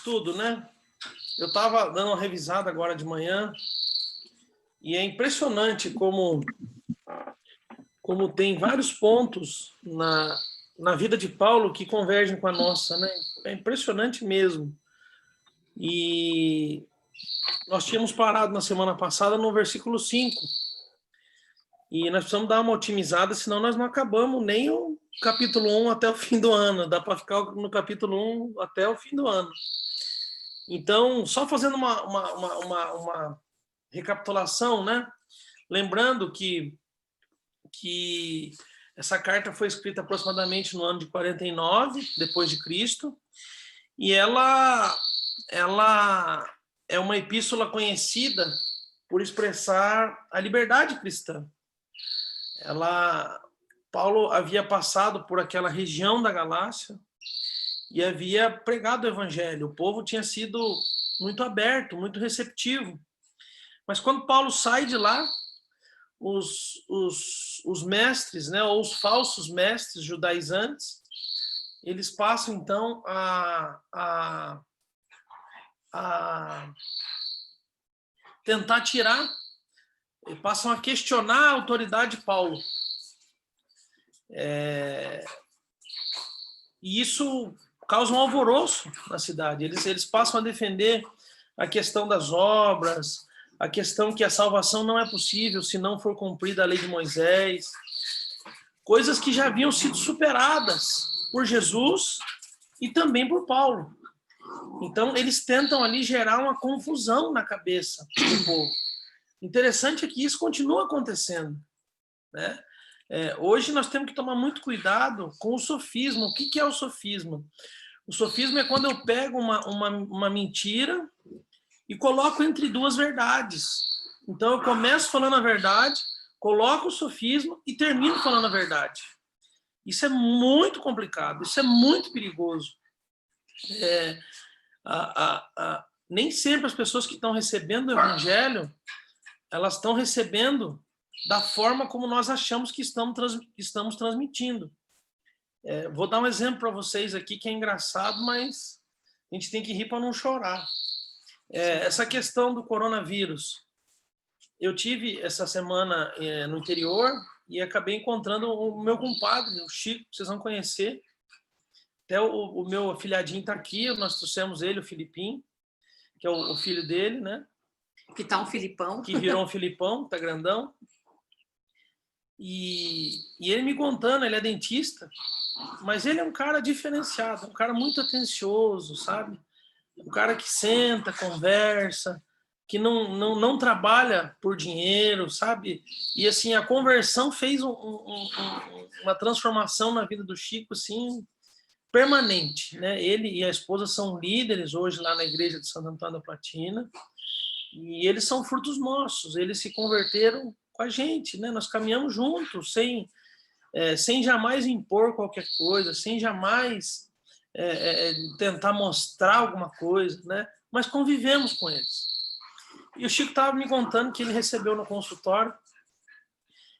Tudo, né? Eu estava dando uma revisada agora de manhã e é impressionante como tem vários pontos na vida de Paulo que convergem com a nossa, né? É impressionante mesmo. E nós tínhamos parado na semana passada no versículo 5. E nós precisamos dar uma otimizada, senão nós não acabamos nem o capítulo 1 até o fim do ano. Dá para ficar no capítulo 1 até o fim do ano. Então, só fazendo uma recapitulação, né? Lembrando que essa carta foi escrita aproximadamente no ano de 49 depois de Cristo, e ela é uma epístola conhecida por expressar a liberdade cristã. Paulo havia passado por aquela região da Galácia e havia pregado o evangelho. O povo tinha sido muito aberto, muito receptivo. Mas quando Paulo sai de lá, os mestres, né, ou os falsos mestres judaizantes, eles passam então a tentar tirar, passam a questionar a autoridade de Paulo. E isso causa um alvoroço na cidade. Eles passam a defender a questão das obras, a questão que a salvação não é possível se não for cumprida a lei de Moisés, coisas que já haviam sido superadas por Jesus e também por Paulo. Então, eles tentam ali gerar uma confusão na cabeça do povo. Interessante é que isso continua acontecendo, né? Hoje nós temos que tomar muito cuidado com o sofisma. O que é o sofisma? O sofisma é quando eu pego uma mentira e coloco entre duas verdades. Então, eu começo falando a verdade, coloco o sofisma e termino falando a verdade. Isso é muito complicado, isso é muito perigoso. Nem sempre as pessoas que estão recebendo o evangelho, elas estão recebendo da forma como nós achamos que estamos transmitindo. Vou dar um exemplo para vocês aqui que é engraçado, mas a gente tem que rir para não chorar. Essa questão do coronavírus. Eu tive essa semana no interior e acabei encontrando o meu compadre, o Chico, que vocês vão conhecer. Até o meu afilhadinho está aqui, nós trouxemos ele, o Filipinho, que é o filho dele, né? Que tá um Filipão. Que virou um Filipão, tá grandão. E ele me contando, ele é dentista, mas ele é um cara diferenciado, um cara muito atencioso, sabe? Um cara que senta, conversa, que não trabalha por dinheiro, sabe? E assim, a conversão fez uma transformação na vida do Chico, assim, permanente, né? Ele e a esposa são líderes hoje lá na igreja de Santo Antônio da Platina, e eles são frutos nossos, eles se converteram com a gente, né? Nós caminhamos juntos, sem jamais impor qualquer coisa, sem jamais tentar mostrar alguma coisa, né? Mas convivemos com eles. E o Chico estava me contando que ele recebeu no consultório,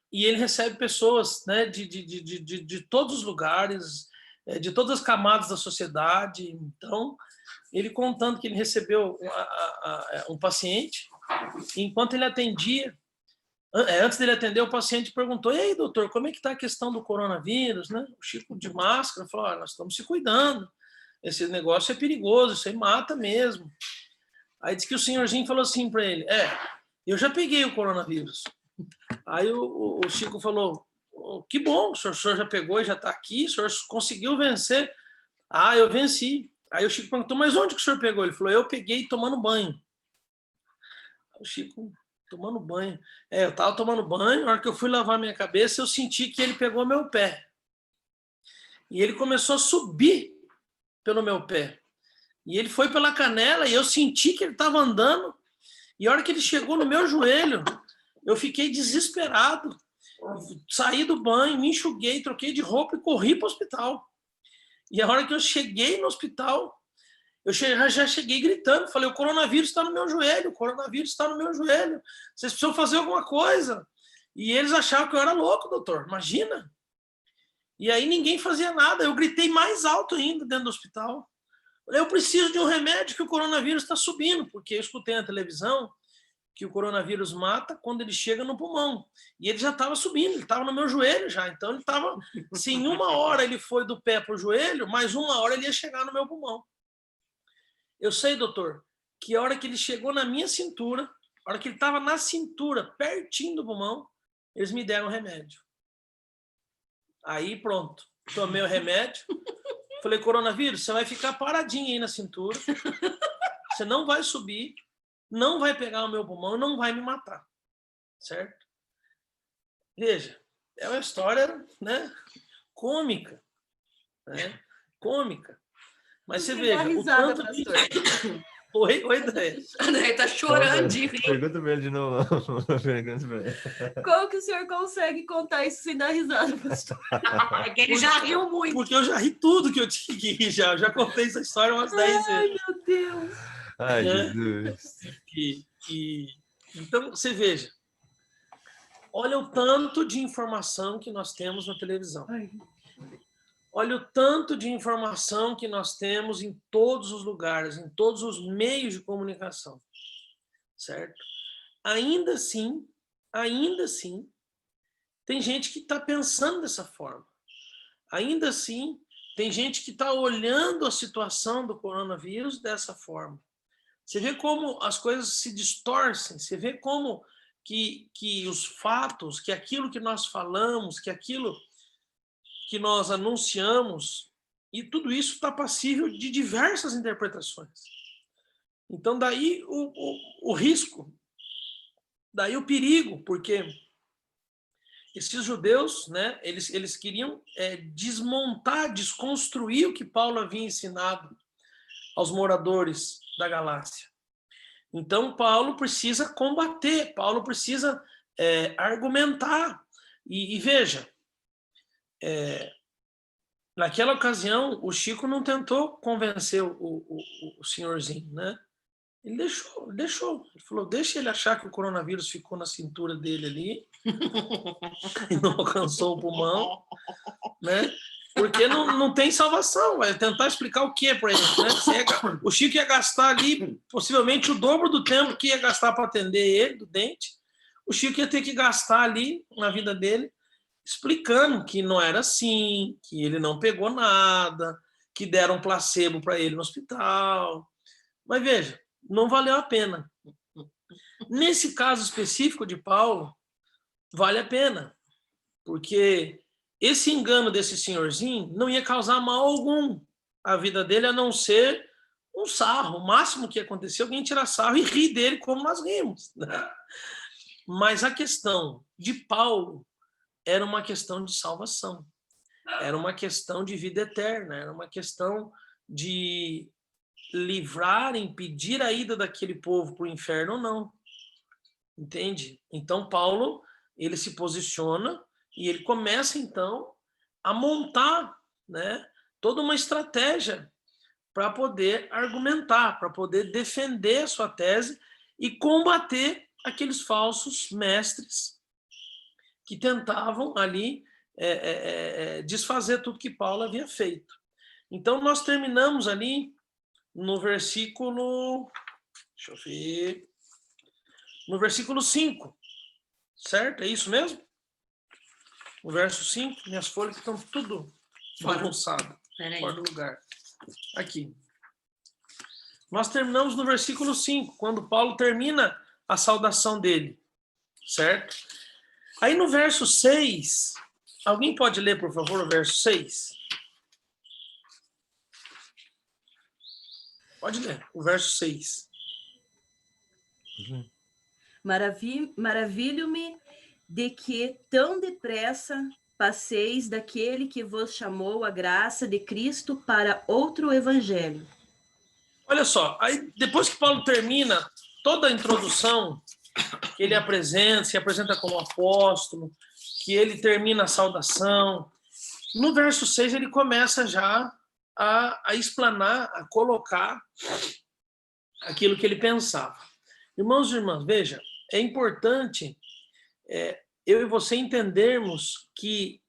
e ele recebe pessoas, né, de todos os lugares, de todas as camadas da sociedade. Então, ele contando que ele recebeu um paciente, e enquanto ele atendia, antes dele atender, o paciente perguntou: e aí, doutor, como é que está a questão do coronavírus, né? O Chico, de máscara, falou: nós estamos se cuidando, esse negócio é perigoso, isso aí mata mesmo. Aí disse que o senhorzinho falou assim para ele: eu já peguei o coronavírus. Aí o Chico falou: que bom, o senhor já pegou e já está aqui, o senhor conseguiu vencer. Eu venci. Aí o Chico perguntou: mas onde que o senhor pegou? Ele falou: eu peguei tomando banho. O Chico, tomando banho. Eu estava tomando banho, na hora que eu fui lavar minha cabeça, eu senti que ele pegou meu pé. E ele começou a subir pelo meu pé. E ele foi pela canela e eu senti que ele estava andando. E a hora que ele chegou no meu joelho, eu fiquei desesperado. Saí do banho, me enxuguei, troquei de roupa e corri para o hospital. E a hora que eu cheguei no hospital, eu já cheguei gritando, falei: o coronavírus está no meu joelho, o coronavírus está no meu joelho, vocês precisam fazer alguma coisa. E eles achavam que eu era louco, doutor, imagina. E aí ninguém fazia nada, eu gritei mais alto ainda dentro do hospital. Eu preciso de um remédio que o coronavírus está subindo, porque eu escutei na televisão que o coronavírus mata quando ele chega no pulmão. E ele já estava subindo, ele estava no meu joelho já. Então ele estava, se em 1 hora ele foi do pé para o joelho, mais 1 hora ele ia chegar no meu pulmão. Eu sei, doutor, que a hora que ele chegou na minha cintura, a hora que ele estava na cintura, pertinho do pulmão, eles me deram remédio. Aí pronto, tomei o remédio. Falei, coronavírus, você vai ficar paradinho aí na cintura, você não vai subir, não vai pegar o meu pulmão e não vai me matar, certo? Veja, é uma história, né, cômica, né? Cômica. Mas você veja, risada, o tanto pastor. Oi, André. André tá chorando de rir. Pergunta pra ele de novo. Pergunta pra ele. Como que o senhor consegue contar isso sem dar risada, pastor? É que ele já riu muito. Porque eu já ri tudo que eu tinha que rir já. Eu já contei essa história umas 10 Ai, vezes. meu Deus. Ai, É. Jesus. Então, você veja. Olha o tanto de informação que nós temos na televisão. Ai. Olha o tanto de informação que nós temos em todos os lugares, em todos os meios de comunicação. Certo? Ainda assim, tem gente que está pensando dessa forma. Ainda assim, tem gente que está olhando a situação do coronavírus dessa forma. Você vê como as coisas se distorcem, você vê como que os fatos, que aquilo que nós falamos, que aquilo que nós anunciamos, e tudo isso está passível de diversas interpretações. Então, daí o risco, daí o perigo, porque esses judeus, né, eles queriam desmontar, desconstruir o que Paulo havia ensinado aos moradores da Galácia. Então, Paulo precisa combater, Paulo precisa argumentar. E veja, naquela ocasião, o Chico não tentou convencer o senhorzinho, né? Ele deixou. Ele falou, deixa ele achar que o coronavírus ficou na cintura dele ali e não alcançou o pulmão, né? Porque não tem salvação. Vai tentar explicar o que para ele, né? O Chico ia gastar ali possivelmente o dobro do tempo que ia gastar para atender ele, do dente. O Chico ia ter que gastar ali na vida dele explicando que não era assim, que ele não pegou nada, que deram um placebo para ele no hospital. Mas veja, não valeu a pena. Nesse caso específico de Paulo, vale a pena, porque esse engano desse senhorzinho não ia causar mal algum à vida dele, a não ser um sarro. O máximo que ia acontecer, alguém tirar sarro e rir dele como nós rimos, né? Mas a questão de Paulo era uma questão de salvação, era uma questão de vida eterna, era uma questão de livrar, impedir a ida daquele povo para o inferno ou não. Entende? Então, Paulo, ele se posiciona e ele começa, então, a montar, né, toda uma estratégia para poder argumentar, para poder defender a sua tese e combater aqueles falsos mestres que tentavam ali desfazer tudo que Paulo havia feito. Então, nós terminamos ali no versículo... Deixa eu ver... No versículo 5, certo? É isso mesmo? No verso 5, minhas folhas estão tudo bagunçadas, fora do lugar. Aqui. Nós terminamos no versículo 5, quando Paulo termina a saudação dele, certo? Aí no verso 6, alguém pode ler, por favor, o verso 6? Pode ler, o verso 6. Maravilho-me de que tão depressa passeis daquele que vos chamou a graça de Cristo para outro evangelho. Olha só, aí depois que Paulo termina toda a introdução, que ele se apresenta como apóstolo, que ele termina a saudação, no verso 6 ele começa já a explanar, a colocar aquilo que ele pensava. Irmãos e irmãs, veja, é importante eu e você entendermos que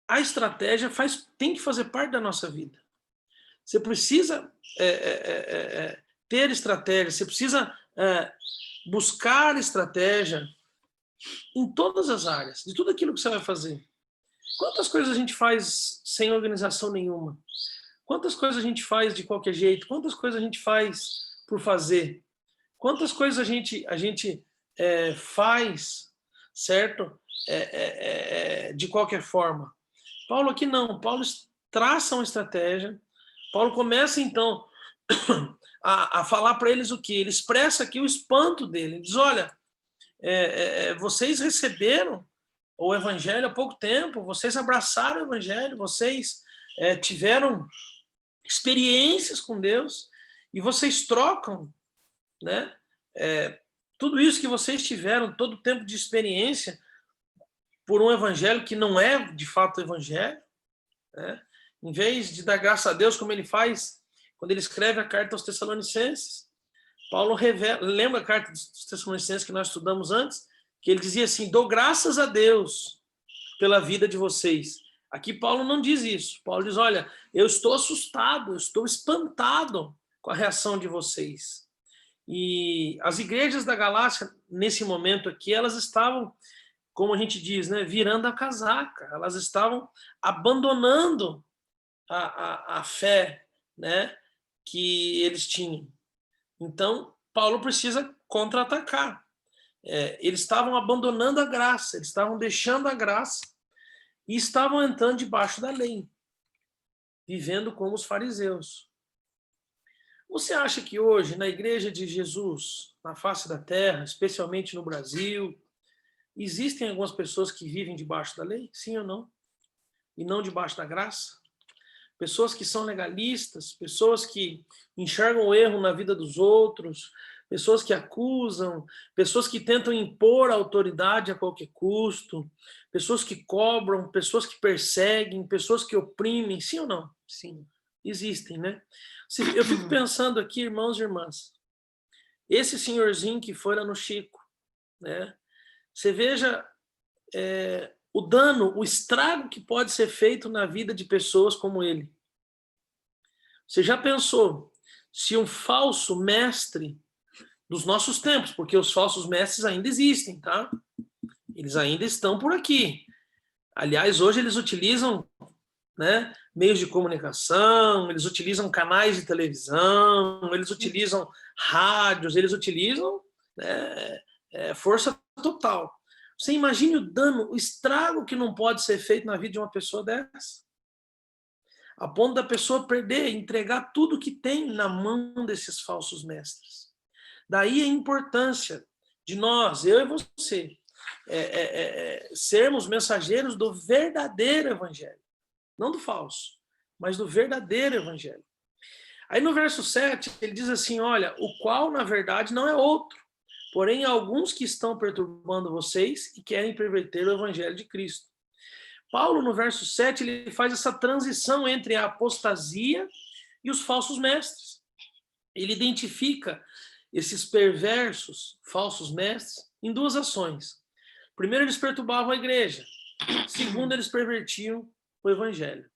a estratégia tem que fazer parte da nossa vida. Você precisa ter estratégia, você precisa buscar estratégia em todas as áreas, de tudo aquilo que você vai fazer. Quantas coisas a gente faz sem organização nenhuma? Quantas coisas a gente faz de qualquer jeito? Quantas coisas a gente faz por fazer? Quantas coisas a gente faz, certo? De qualquer forma. Paulo aqui não. Paulo traça uma estratégia. Paulo começa, então, a falar para eles o quê? Ele expressa aqui o espanto dele. Ele diz, olha, vocês receberam o evangelho há pouco tempo, vocês abraçaram o evangelho, vocês tiveram experiências com Deus e vocês trocam, né? Tudo isso que vocês tiveram, todo o tempo de experiência, por um evangelho que não é de fato evangelho, né? Em vez de dar graça a Deus, como ele faz quando ele escreve a carta aos Tessalonicenses, Paulo revela, lembra a carta dos Tessalonicenses que nós estudamos antes? Que ele dizia assim, dou graças a Deus pela vida de vocês. Aqui Paulo não diz isso. Paulo diz, olha, eu estou assustado, eu estou espantado com a reação de vocês. E as igrejas da Galácia, nesse momento aqui, elas estavam, como a gente diz, né, virando a casaca. Elas estavam abandonando a fé, né, que eles tinham. Então, Paulo precisa contra-atacar. Eles estavam abandonando a graça, eles estavam deixando a graça e estavam entrando debaixo da lei, vivendo como os fariseus. Você acha que hoje, na igreja de Jesus, na face da terra, especialmente no Brasil, existem algumas pessoas que vivem debaixo da lei? Sim ou não? E não debaixo da graça? Pessoas que são legalistas, pessoas que enxergam o erro na vida dos outros, pessoas que acusam, pessoas que tentam impor a autoridade a qualquer custo, pessoas que cobram, pessoas que perseguem, pessoas que oprimem. Sim ou não? Sim, existem, né? Eu fico pensando aqui, irmãos e irmãs, esse senhorzinho que foi lá no Chico, né? Você veja o dano, o estrago que pode ser feito na vida de pessoas como ele. Você já pensou se um falso mestre dos nossos tempos, porque os falsos mestres ainda existem, tá? Eles ainda estão por aqui. Aliás, hoje eles utilizam, né, meios de comunicação, eles utilizam canais de televisão, eles utilizam rádios, eles utilizam, né, força total. Você imagine o dano, o estrago que não pode ser feito na vida de uma pessoa dessa. A ponto da pessoa perder, entregar tudo que tem na mão desses falsos mestres. Daí a importância de nós, eu e você, sermos mensageiros do verdadeiro evangelho. Não do falso, mas do verdadeiro evangelho. Aí no verso 7, ele diz assim, olha, o qual na verdade não é outro, porém alguns que estão perturbando vocês e querem perverter o evangelho de Cristo. Paulo, no verso 7, ele faz essa transição entre a apostasia e os falsos mestres. Ele identifica esses perversos falsos mestres em duas ações. Primeiro, eles perturbavam a igreja. Segundo, eles pervertiam o evangelho.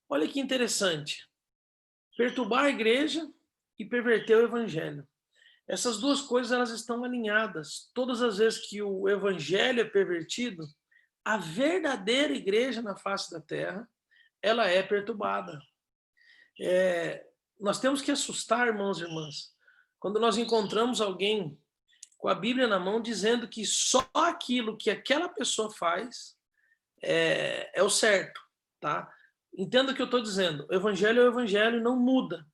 Olha que interessante. Perturbar a igreja e perverter o evangelho. Essas duas coisas, elas estão alinhadas. Todas as vezes que o evangelho é pervertido, a verdadeira igreja na face da terra, ela é perturbada. Nós temos que assustar, irmãos e irmãs, quando nós encontramos alguém com a Bíblia na mão dizendo que só aquilo que aquela pessoa faz é o certo, tá? Entenda o que eu estou dizendo. O evangelho é o evangelho, não muda,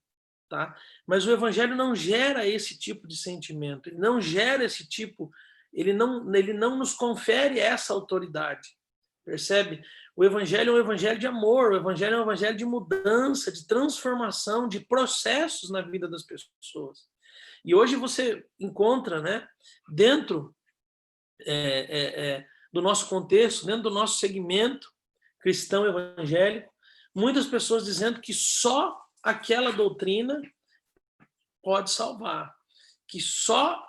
tá? Mas o evangelho não gera esse tipo de sentimento, ele não gera esse tipo, ele não nos confere essa autoridade, percebe? O evangelho é um evangelho de amor, o evangelho é um evangelho de mudança, de transformação, de processos na vida das pessoas. E hoje você encontra, né, dentro do nosso contexto, dentro do nosso segmento cristão evangélico, muitas pessoas dizendo que só aquela doutrina pode salvar, que só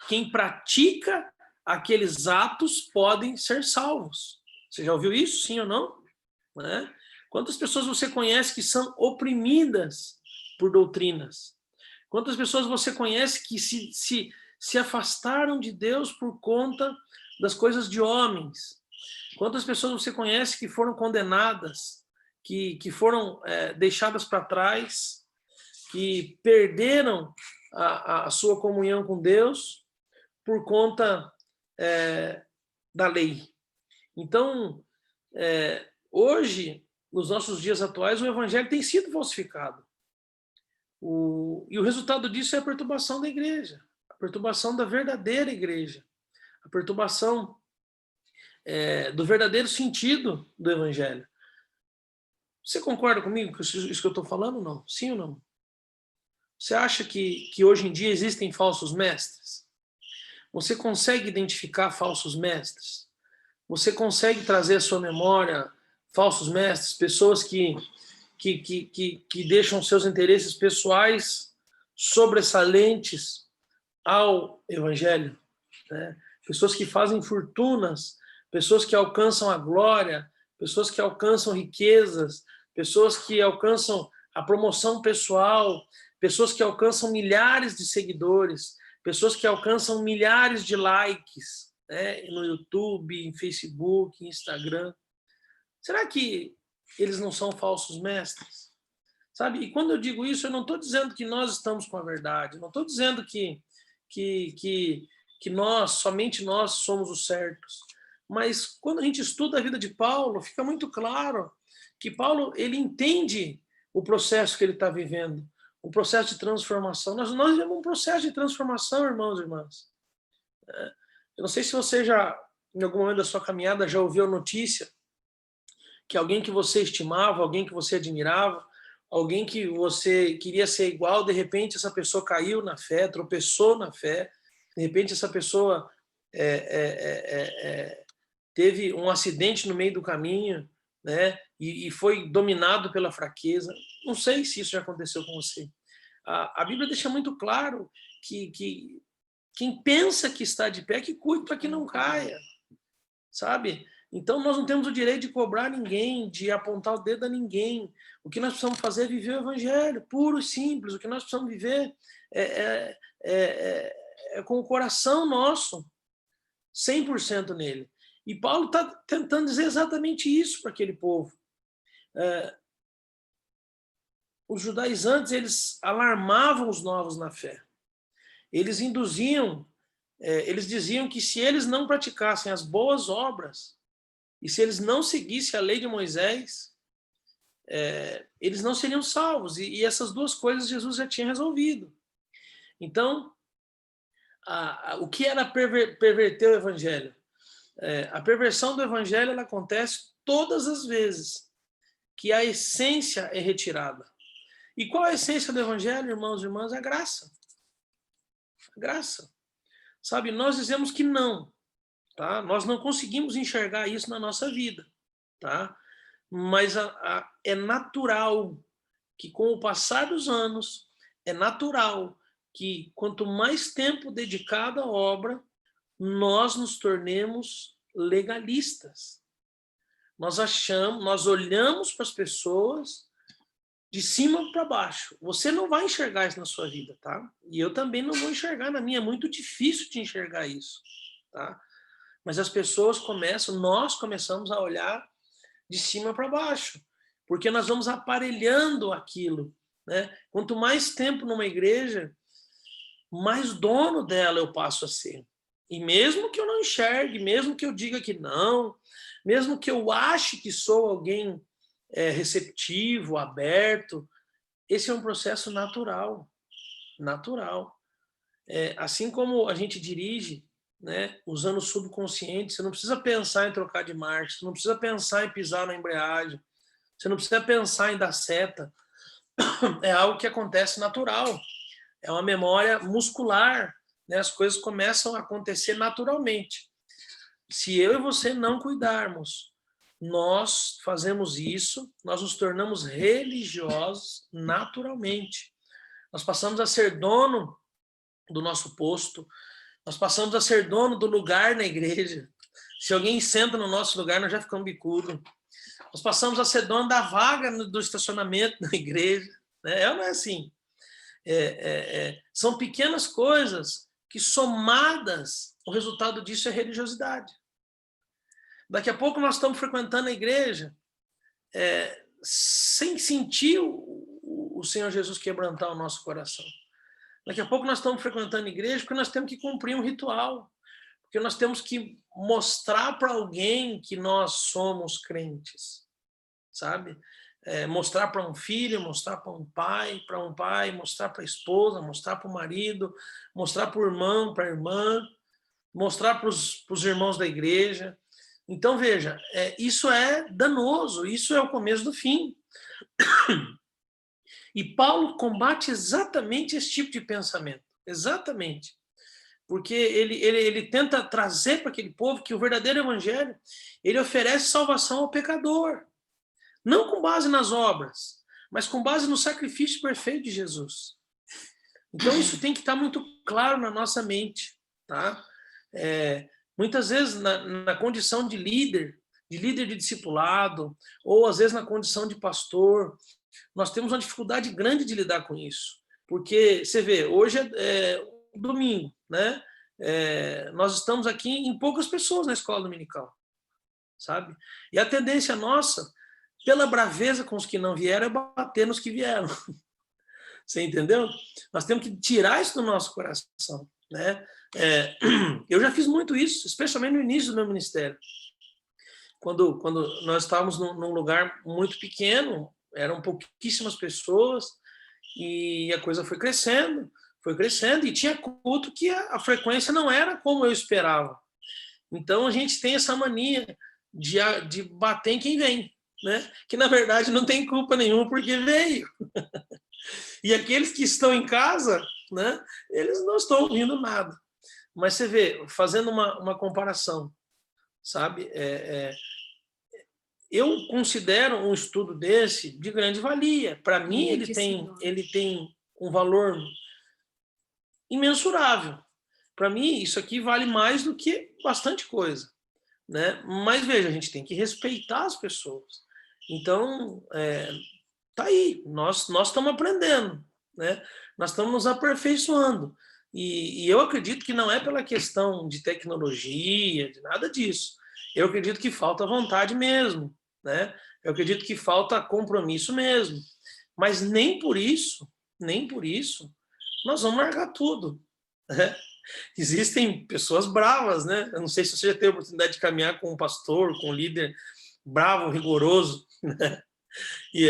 quem pratica aqueles atos podem ser salvos. Você já ouviu isso, sim ou não? Né? Quantas pessoas você conhece que são oprimidas por doutrinas? Quantas pessoas você conhece que se afastaram de Deus por conta das coisas de homens? Quantas pessoas você conhece que foram condenadas, que foram deixadas para trás, que perderam a sua comunhão com Deus por conta da lei? Então, hoje, nos nossos dias atuais, o evangelho tem sido falsificado. E o resultado disso é a perturbação da igreja, a perturbação da verdadeira igreja, a perturbação do verdadeiro sentido do evangelho. Você concorda comigo com isso que eu estou falando? Não? Sim ou não? Você acha que hoje em dia existem falsos mestres? Você consegue identificar falsos mestres? Você consegue trazer à sua memória falsos mestres, pessoas que deixam seus interesses pessoais sobressalentes ao evangelho, né? Pessoas que fazem fortunas, pessoas que alcançam a glória, pessoas que alcançam riquezas, pessoas que alcançam a promoção pessoal, pessoas que alcançam milhares de seguidores, pessoas que alcançam milhares de likes, né, no YouTube, em Facebook, em Instagram. Será que eles não são falsos mestres? Sabe? E quando eu digo isso, eu não estou dizendo que nós estamos com a verdade, não estou dizendo que nós, somente nós, somos os certos. Mas quando a gente estuda a vida de Paulo, fica muito claro que Paulo, ele entende o processo que ele está vivendo, o processo de transformação. Nós vivemos um processo de transformação, irmãos e irmãs. Eu não sei se você já, em algum momento da sua caminhada, já ouviu a notícia que alguém que você estimava, alguém que você admirava, alguém que você queria ser igual, de repente essa pessoa caiu na fé, tropeçou na fé, de repente essa pessoa teve um acidente no meio do caminho, né, e foi dominado pela fraqueza. Não sei se isso já aconteceu com você. A Bíblia deixa muito claro que quem pensa que está de pé, que cuide para que não caia, sabe? Então, nós não temos o direito de cobrar ninguém, de apontar o dedo a ninguém. O que nós precisamos fazer é viver o evangelho, puro e simples. O que nós precisamos viver é com o coração nosso, 100% nele. E Paulo está tentando dizer exatamente isso para aquele povo. Os judaizantes, eles alarmavam os novos na fé. Eles induziam, eles diziam que se eles não praticassem as boas obras, e se eles não seguissem a lei de Moisés, eles não seriam salvos. E essas duas coisas Jesus já tinha resolvido. Então, o que era perverter o evangelho? A perversão do evangelho, ela acontece todas as vezes que a essência é retirada. E qual é a essência do evangelho, irmãos e irmãs? A graça. A graça. Sabe, nós dizemos que não. Tá? Nós não conseguimos enxergar isso na nossa vida, tá? Mas é natural que, com o passar dos anos, é natural que, quanto mais tempo dedicado à obra, nós nos tornemos legalistas. Nós olhamos para as pessoas de cima para baixo. Você não vai enxergar isso na sua vida, tá? E eu também não vou enxergar na minha. É muito difícil de enxergar isso, tá? Mas as pessoas nós começamos a olhar de cima para baixo, porque nós vamos aparelhando aquilo, né? Quanto mais tempo numa igreja, mais dono dela eu passo a ser. E mesmo que eu não enxergue, mesmo que eu diga que não, mesmo que eu ache que sou alguém receptivo, aberto, esse é um processo natural. Natural. Assim como a gente dirige, né, usando o subconsciente, você não precisa pensar em trocar de marcha, você não precisa pensar em pisar na embreagem, você não precisa pensar em dar seta. É algo que acontece natural, é uma memória muscular, né? As coisas começam a acontecer naturalmente. Se eu e você não cuidarmos, nós fazemos isso, nós nos tornamos religiosos naturalmente. Nós passamos a ser dono do nosso posto, nós passamos a ser dono do lugar na igreja. Se alguém senta no nosso lugar, nós já ficamos bicudo. Nós passamos a ser dono da vaga do estacionamento da igreja. Né? Não é assim. São pequenas coisas que, somadas, o resultado disso é religiosidade. Daqui a pouco nós estamos frequentando a igreja sem sentir o Senhor Jesus quebrantar o nosso coração. Daqui a pouco nós estamos frequentando a igreja porque nós temos que cumprir um ritual, porque nós temos que mostrar para alguém que nós somos crentes, sabe? Mostrar para um filho, mostrar para um pai, mostrar para a esposa, mostrar para o marido, mostrar para o irmão, para a irmã, mostrar para os irmãos da igreja. Então, veja, isso é danoso, isso é o começo do fim. E Paulo combate exatamente esse tipo de pensamento, exatamente. Porque ele tenta trazer para aquele povo que o verdadeiro evangelho, ele oferece salvação ao pecador. Não com base nas obras, mas com base no sacrifício perfeito de Jesus. Então, isso tem que estar muito claro na nossa mente. Tá? Muitas vezes, na condição de líder de discipulado, ou às vezes na condição de pastor, nós temos uma dificuldade grande de lidar com isso. Porque, você vê, hoje é domingo, né? Nós estamos aqui em poucas pessoas na escola dominical, sabe? E a tendência nossa, pela braveza com os que não vieram, é bater nos que vieram. Você entendeu? Nós temos que tirar isso do nosso coração, né? Eu já fiz muito isso, especialmente no início do meu ministério. Quando nós estávamos num lugar muito pequeno, eram pouquíssimas pessoas, e a coisa foi crescendo, e tinha culto que a frequência não era como eu esperava. Então, a gente tem essa mania de bater em quem vem, né? Que, na verdade, não tem culpa nenhuma porque veio. E aqueles que estão em casa, né, eles não estão ouvindo nada. Mas você vê, fazendo uma comparação, sabe? Eu considero um estudo desse de grande valia. Para mim, ele tem um valor imensurável. Para mim, isso aqui vale mais do que bastante coisa, né? Mas, veja, a gente tem que respeitar as pessoas. Então, tá aí, nós estamos aprendendo, né? Nós estamos nos aperfeiçoando. E eu acredito que não é pela questão de tecnologia, de nada disso. Eu acredito que falta vontade mesmo, né? Eu acredito que falta compromisso mesmo. Mas nem por isso, nós vamos largar tudo, né? Existem pessoas bravas, né? Eu não sei se você já teve a oportunidade de caminhar com um pastor, com um líder bravo, rigoroso, né? E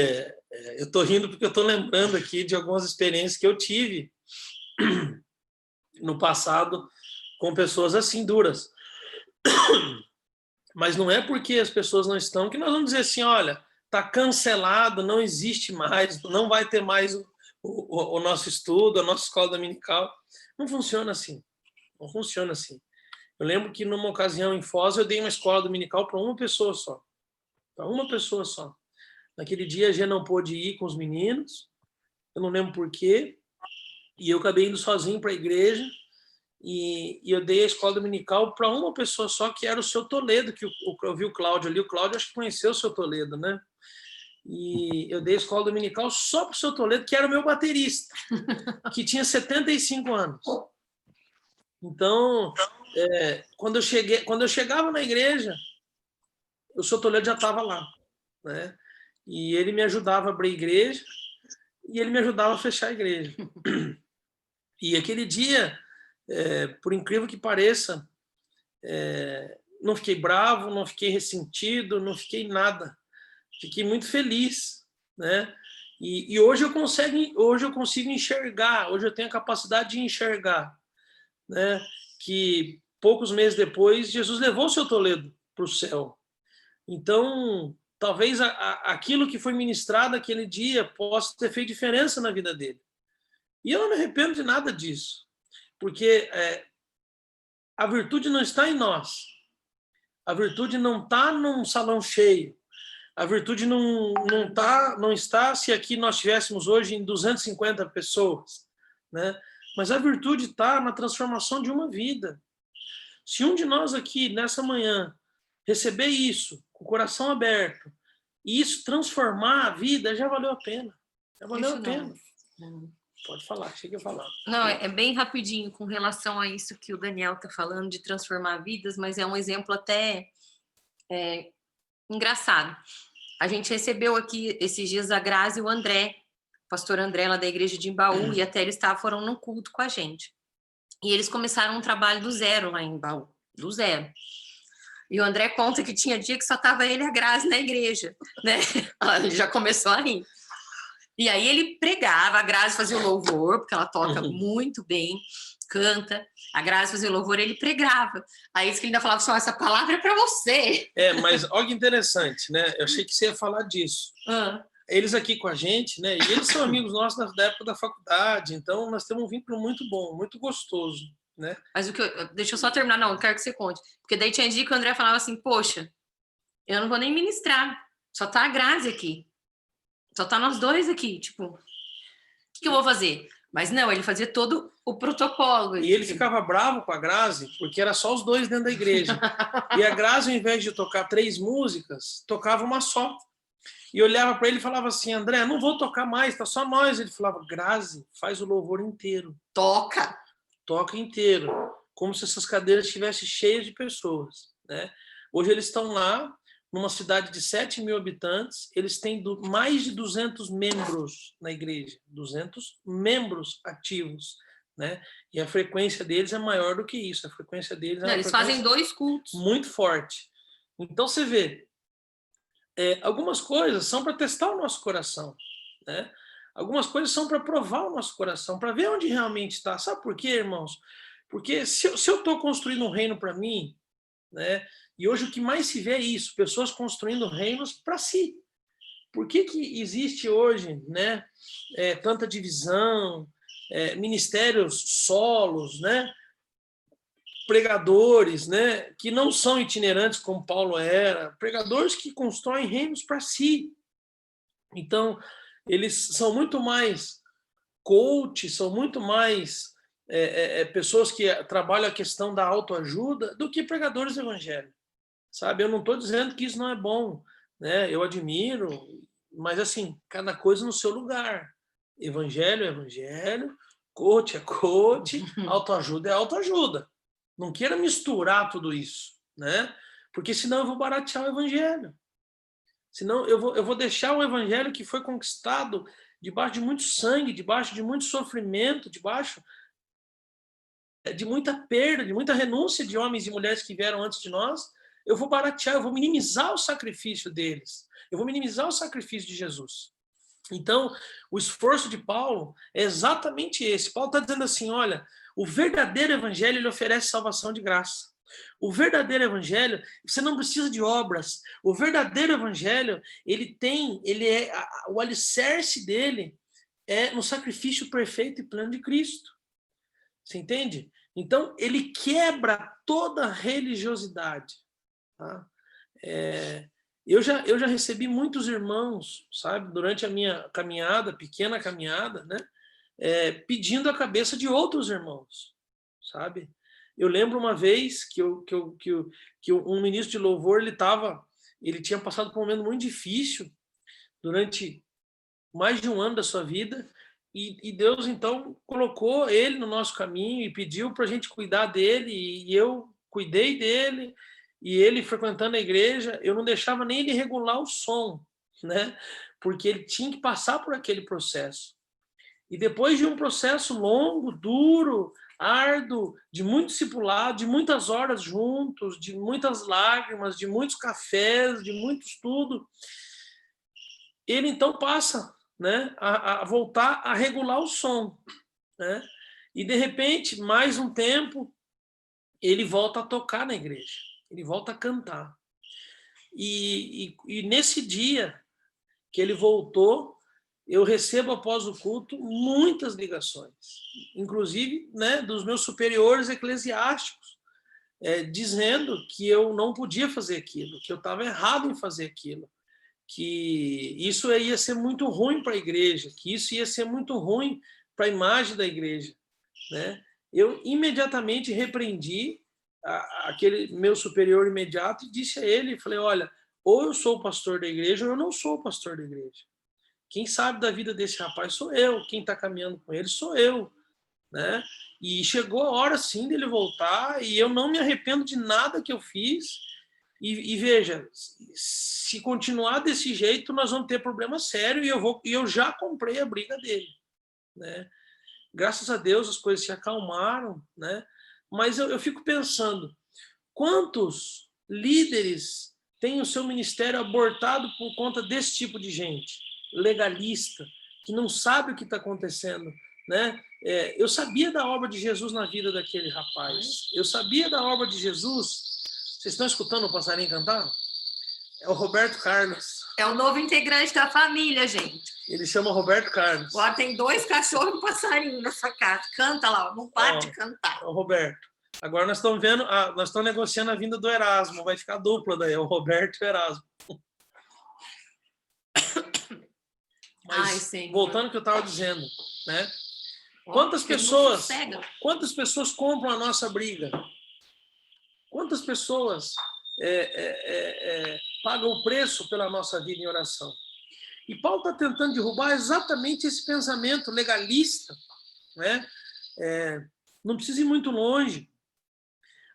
eu estou rindo porque eu estou lembrando aqui de algumas experiências que eu tive no passado com pessoas assim, duras. Mas não é porque as pessoas não estão que nós vamos dizer assim, olha, está cancelado, não existe mais, não vai ter mais o nosso estudo, a nossa escola dominical. Não funciona assim. Não funciona assim. Eu lembro que numa ocasião em Foz eu dei uma escola dominical para uma pessoa só. Para uma pessoa só. Naquele dia a Gê não pôde ir com os meninos, eu não lembro por quê, e eu acabei indo sozinho para a igreja, e eu dei a escola dominical para uma pessoa só, que era o seu Toledo, que eu vi o Cláudio ali. O Cláudio acho que conheceu o seu Toledo, né? E eu dei a escola dominical só para o seu Toledo, que era o meu baterista, que tinha 75 anos. Então, quando eu chegava na igreja, o seu Toledo já estava lá, né? E ele me ajudava a abrir a igreja e ele me ajudava a fechar a igreja. E aquele dia, por incrível que pareça, não fiquei bravo, não fiquei ressentido, não fiquei nada. Fiquei muito feliz, né? E hoje eu consigo enxergar, hoje eu tenho a capacidade de enxergar, né, que poucos meses depois Jesus levou o seu Toledo para o céu. Então, talvez aquilo que foi ministrado aquele dia possa ter feito diferença na vida dele. E eu não me arrependo de nada disso, porque a virtude não está em nós. A virtude não está num salão cheio. A virtude não está se aqui nós estivéssemos hoje em 250 pessoas, né? Mas a virtude está na transformação de uma vida. Se um de nós aqui, nessa manhã, receber isso, com o coração aberto, E isso transformar a vida já valeu a pena. Já valeu a pena. Não. Pode falar, chega a falar. Não, é bem rapidinho com relação a isso que o Daniel está falando de transformar vidas, mas é um exemplo até engraçado. A gente recebeu aqui esses dias a Grazi e o André, o pastor André lá da igreja de Embaú, e até eles foram num culto com a gente. E eles começaram um trabalho do zero lá em Embaú, do zero. E o André conta que tinha dia que só estava ele e a Grazi na igreja, né? Ele já começou a rir. E aí ele pregava, a Grazi fazia o louvor, porque ela toca muito bem, canta. A Grazi fazia o louvor, ele pregava. Aí que ele ainda falava assim, essa palavra é para você. Mas olha que interessante, né? Eu achei que você ia falar disso. Eles aqui com a gente, né? E eles são amigos nossos da época da faculdade, então nós temos um vínculo muito bom, muito gostoso, né? Mas deixa eu só terminar, não, eu quero que você conte. Porque daí tinha dia que o André falava assim, poxa, eu não vou nem ministrar, só tá a Grazi aqui. Só tá nós dois aqui, tipo, o que eu vou fazer? Mas não, ele fazia todo o protocolo. E ele ficava bravo com a Grazi, porque era só os dois dentro da igreja. E a Grazi, ao invés de tocar 3 músicas, tocava uma só. E olhava para ele e falava assim, André, não vou tocar mais, tá só nós. Ele falava, Grazi, faz o louvor inteiro. Toca inteiro. Como se essas cadeiras estivessem cheias de pessoas, né? Hoje eles estão lá, numa cidade de 7 mil habitantes, eles têm mais de 200 membros na igreja, 200 membros ativos, né? E a frequência deles é maior do que isso, a frequência deles eles fazem 2 cultos. Muito forte. Então, você vê, algumas coisas são para testar o nosso coração, né? Algumas coisas são para provar o nosso coração, para ver onde realmente está. Sabe por quê, irmãos? Porque se eu estou construindo um reino para mim, né? E hoje o que mais se vê é isso, pessoas construindo reinos para si. Por que existe hoje, né, tanta divisão, ministérios solos, né, pregadores, né, que não são itinerantes como Paulo era, pregadores que constroem reinos para si. Então, eles são muito mais coach, são muito mais pessoas que trabalham a questão da autoajuda do que pregadores evangélicos. Sabe, eu não estou dizendo que isso não é bom, né? Eu admiro, mas assim, cada coisa no seu lugar. Evangelho é evangelho, coach é coach, autoajuda é autoajuda. Não queira misturar tudo isso, né? Porque senão eu vou baratear o evangelho. Senão eu vou deixar um evangelho que foi conquistado debaixo de muito sangue, debaixo de muito sofrimento, debaixo de muita perda, de muita renúncia de homens e mulheres que vieram antes de nós. Eu vou baratear, eu vou minimizar o sacrifício deles. Eu vou minimizar o sacrifício de Jesus. Então, o esforço de Paulo é exatamente esse. Paulo está dizendo assim, olha, o verdadeiro evangelho ele oferece salvação de graça. O verdadeiro evangelho, você não precisa de obras. O verdadeiro evangelho, o alicerce dele é no sacrifício perfeito e pleno de Cristo. Você entende? Então, ele quebra toda religiosidade. Tá? Eu já recebi muitos irmãos, sabe, durante a minha caminhada, pequena caminhada, né, pedindo a cabeça de outros irmãos, sabe? Eu lembro uma vez que um ministro de louvor ele tinha passado por um momento muito difícil durante mais de um ano da sua vida e Deus então colocou ele no nosso caminho e pediu para a gente cuidar dele e eu cuidei dele. E ele frequentando a igreja, eu não deixava nem ele regular o som, né? Porque ele tinha que passar por aquele processo. E depois de um processo longo, duro, árduo, de muito discipulado, de muitas horas juntos, de muitas lágrimas, de muitos cafés, de muito estudo, ele então passa, né, a voltar a regular o som, né? E de repente, mais um tempo, ele volta a tocar na igreja. Ele volta a cantar. E nesse dia que ele voltou, eu recebo após o culto muitas ligações, inclusive, né, dos meus superiores eclesiásticos, dizendo que eu não podia fazer aquilo, que eu estava errado em fazer aquilo, que isso ia ser muito ruim para a igreja, que isso ia ser muito ruim para a imagem da igreja, né? Eu imediatamente repreendi aquele meu superior imediato e disse a ele, falei, olha, ou eu sou o pastor da igreja ou eu não sou o pastor da igreja. Quem sabe da vida desse rapaz sou eu, quem está caminhando com ele sou eu, né? E chegou a hora, sim, dele voltar, e eu não me arrependo de nada que eu fiz. E veja, se continuar desse jeito, nós vamos ter problema sério, e eu já comprei a briga dele, né? Graças a Deus as coisas se acalmaram, né? Mas eu fico pensando, quantos líderes têm o seu ministério abortado por conta desse tipo de gente? Legalista, que não sabe o que está acontecendo, né? Eu sabia da obra de Jesus na vida daquele rapaz. Eu sabia da obra de Jesus. Vocês estão escutando o passarinho cantar? É o Roberto Carlos. É o novo integrante da família, gente. Ele chama Roberto Carlos. Agora tem 2 cachorros e um passarinho nessa casa. Canta lá, não para de cantar. É o Roberto. Agora nós estamos vendo, nós estamos negociando a vinda do Erasmo. Vai ficar dupla daí, é o Roberto e o Erasmo. Mas, voltando ao que eu estava dizendo, né? Quantas pessoas compram a nossa briga? Quantas pessoas pagam o preço pela nossa vida em oração? E Paulo está tentando derrubar exatamente esse pensamento legalista, né? Não precisa ir muito longe.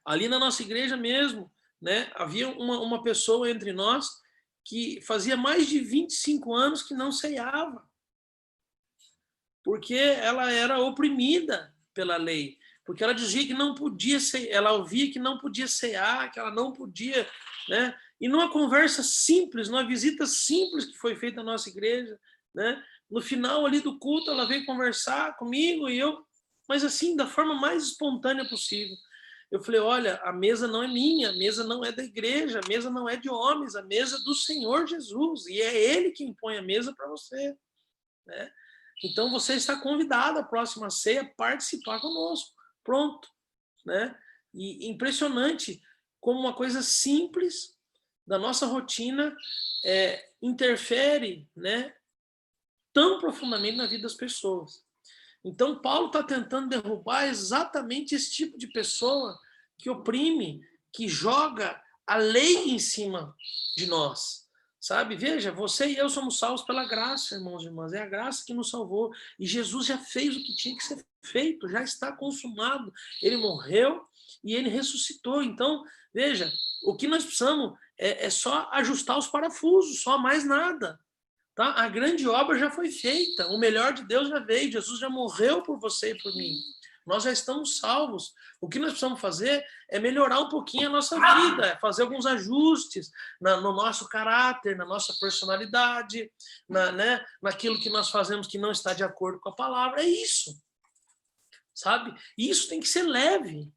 Ali na nossa igreja mesmo, né, havia uma pessoa entre nós que fazia mais de 25 anos que não ceiava, porque ela era oprimida pela lei, porque ela dizia que não podia cear, ela ouvia que não podia cear, que ela não podia, né? E numa conversa simples, numa visita simples que foi feita na nossa igreja, né? No final ali do culto, ela veio conversar comigo e eu, mas assim, da forma mais espontânea possível. Eu falei, olha, a mesa não é minha, a mesa não é da igreja, a mesa não é de homens, a mesa é do Senhor Jesus, e é Ele que impõe a mesa para você, né? Então, você está convidado à próxima ceia a participar conosco. Pronto, né? E impressionante como uma coisa simples da nossa rotina interfere, né, tão profundamente na vida das pessoas. Então, Paulo está tentando derrubar exatamente esse tipo de pessoa que oprime, que joga a lei em cima de nós. Sabe? Veja, você e eu somos salvos pela graça, irmãos e irmãs. É a graça que nos salvou. E Jesus já fez o que tinha que ser feito, já está consumado. Ele morreu e ele ressuscitou. Então, veja, o que nós precisamos é só ajustar os parafusos, só mais nada. Tá? A grande obra já foi feita, o melhor de Deus já veio, Jesus já morreu por você e por mim. Nós já estamos salvos. O que nós precisamos fazer é melhorar um pouquinho a nossa vida, fazer alguns ajustes no nosso caráter, na nossa personalidade, naquilo que nós fazemos que não está de acordo com a palavra. É isso, sabe? Isso tem que ser leve.